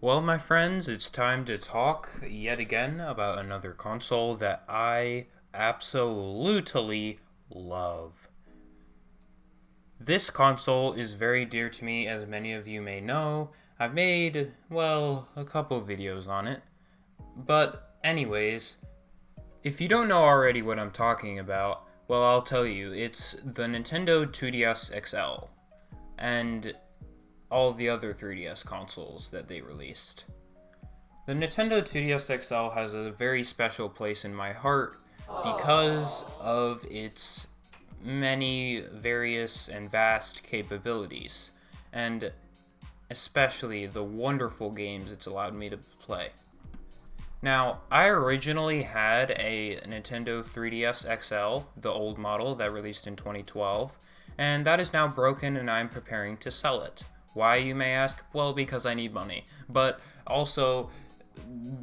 Well, my friends, it's time to talk yet again about another console that I absolutely love. This console is very dear to me, as many of you may know. I've made, well, a couple videos on it. But, anyways, if you don't know already what I'm talking about, well, I'll tell you. It's the Nintendo 2DS XL and all the other 3DS consoles that they released. The Nintendo 2DS XL has a very special place in my heart because of its many various and vast capabilities, and especially the wonderful games it's allowed me to play. Now, I originally had a Nintendo 3DS XL, the old model that released in 2012, and that is now broken and I'm preparing to sell it. Why, you may ask? Well, because I need money, but also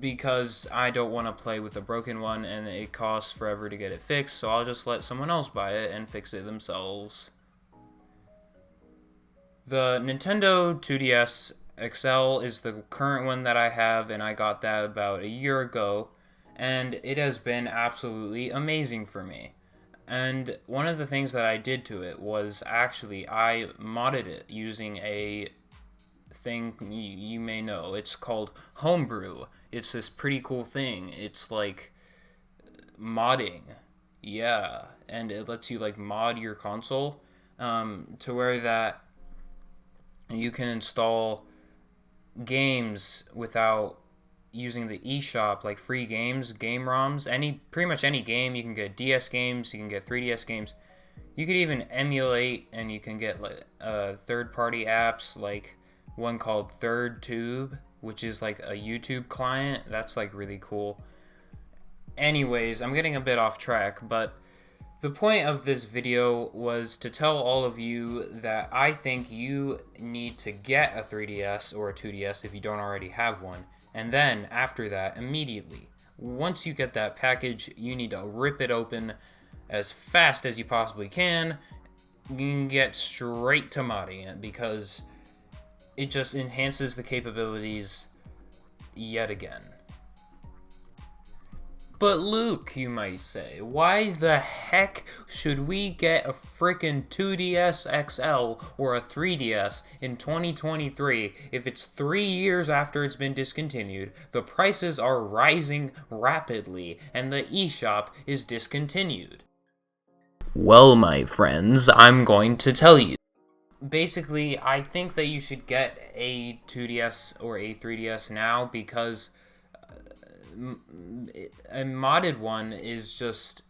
because I don't want to play with a broken one and it costs forever to get it fixed, so I'll just let someone else buy it and fix it themselves. The Nintendo 2DS XL is the current one that I have, and I got that about a year ago, and it has been absolutely amazing for me. And one of the things that I did to it was actually I modded it using a thing you may know. It's called Homebrew. It's this pretty cool thing. It's like modding. Yeah, and it lets you like mod your console to where that you can install games without using the eShop, like free games, game ROMs, pretty much any game. You can get DS games, you can get 3DS games. You could even emulate, and you can get like third-party apps, like one called ThirdTube, which is like a YouTube client. That's like really cool. Anyways, I'm getting a bit off track, but the point of this video was to tell all of you that I think you need to get a 3DS or a 2DS if you don't already have one. And then, after that, immediately, once you get that package, you need to rip it open as fast as you possibly can. You can get straight to modding it because it just enhances the capabilities yet again. But Luke, you might say, why the heck should we get a frickin' 2DS XL or a 3DS in 2023 if it's 3 years after it's been discontinued, the prices are rising rapidly, and the eShop is discontinued? Well, my friends, I'm going to tell you. Basically, I think that you should get a 2DS or a 3DS now because a modded one is just,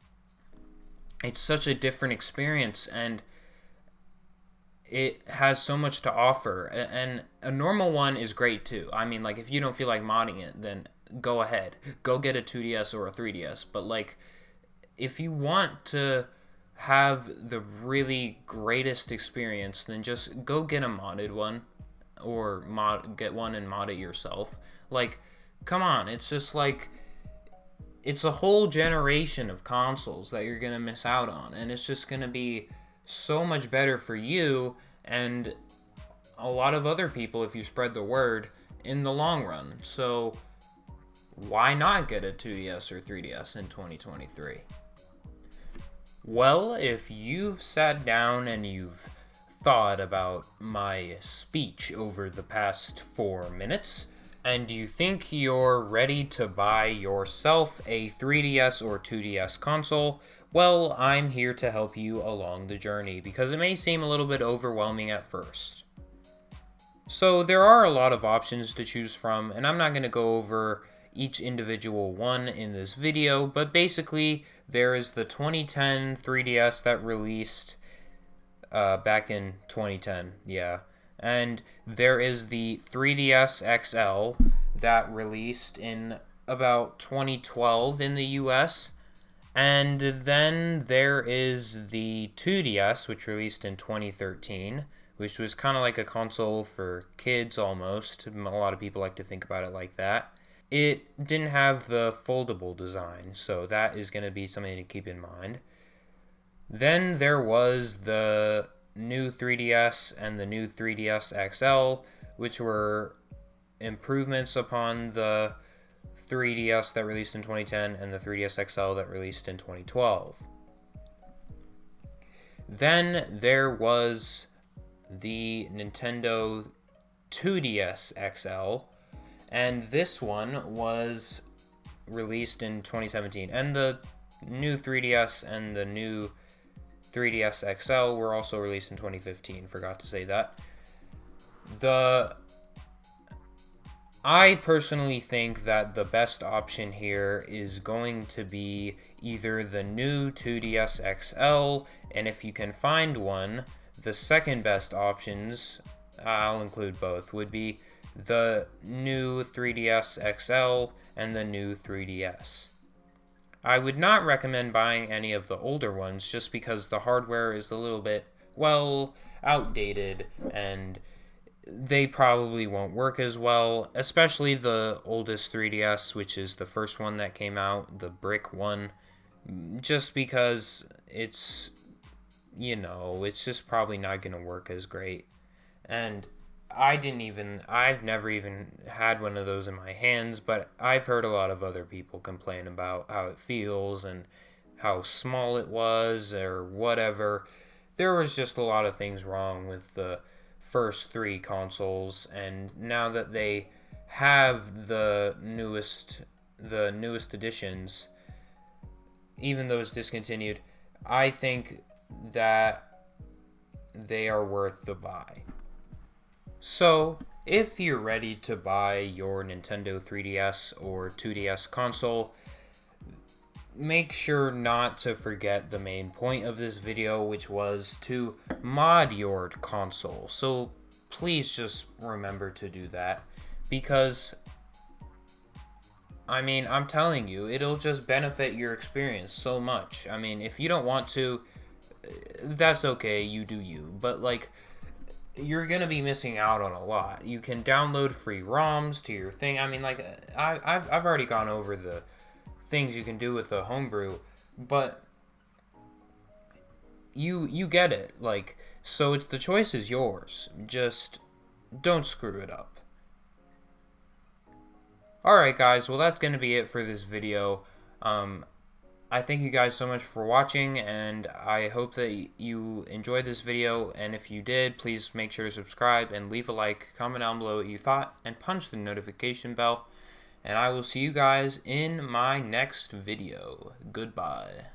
it's such a different experience, and it has so much to offer. And a normal one is great too. I mean, like, if you don't feel like modding it, then go ahead, go get a 2DS or a 3DS. But like, if you want to have the really greatest experience, then just go get a modded one, or get one and mod it yourself. Like, come on, it's just like, it's a whole generation of consoles that you're gonna miss out on, and it's just gonna be so much better for you and a lot of other people if you spread the word in the long run. So why not get a 2DS or 3DS in 2023? Well, if you've sat down and you've thought about my speech over the past 4 minutes, and you think you're ready to buy yourself a 3DS or 2DS console, well, I'm here to help you along the journey because it may seem a little bit overwhelming at first. So there are a lot of options to choose from, and I'm not going to go over each individual one in this video, but basically there is the 2010 3DS that released back in 2010, yeah. And there is the 3DS XL that released in about 2012 in the US. And then there is the 2DS, which released in 2013, which was kind of like a console for kids almost. A lot of people like to think about it like that. It didn't have the foldable design, so that is going to be something to keep in mind. Then there was the new 3DS and the new 3DS XL, which were improvements upon the 3DS that released in 2010 and the 3DS XL that released in 2012. Then there was the Nintendo 2DS XL, and this one was released in 2017. And the new 3DS and the new 3DS XL were also released in 2015. Forgot to say that. I personally think that the best option here is going to be either the new 2DS XL, and if you can find one, the second best options, I'll include both, would be the new 3DS XL and the new 3DS. I would not recommend buying any of the older ones just because the hardware is a little bit, well, outdated, and they probably won't work as well, especially the oldest 3DS, which is the first one that came out, the brick one, just because it's just probably not going to work as great. And I've never even had one of those in my hands, but I've heard a lot of other people complain about how it feels and how small it was or whatever. There was just a lot of things wrong with the first three consoles, and now that they have the newest editions, even though it's discontinued, I think that they are worth the buy. So, if you're ready to buy your Nintendo 3DS or 2DS console, make sure not to forget the main point of this video, which was to mod your console. So, please just remember to do that, because I'm telling you, it'll just benefit your experience so much. If you don't want to, that's okay, you do you. But, you're gonna be missing out on a lot. You can download free ROMs to your thing. I've already gone over the things you can do with the Homebrew, but you get it. So the choice is yours. Just don't screw it up. Alright guys, well that's gonna be it for this video. I thank you guys so much for watching, and I hope that you enjoyed this video, and if you did, please make sure to subscribe and leave a like, comment down below what you thought, and punch the notification bell, and I will see you guys in my next video. Goodbye.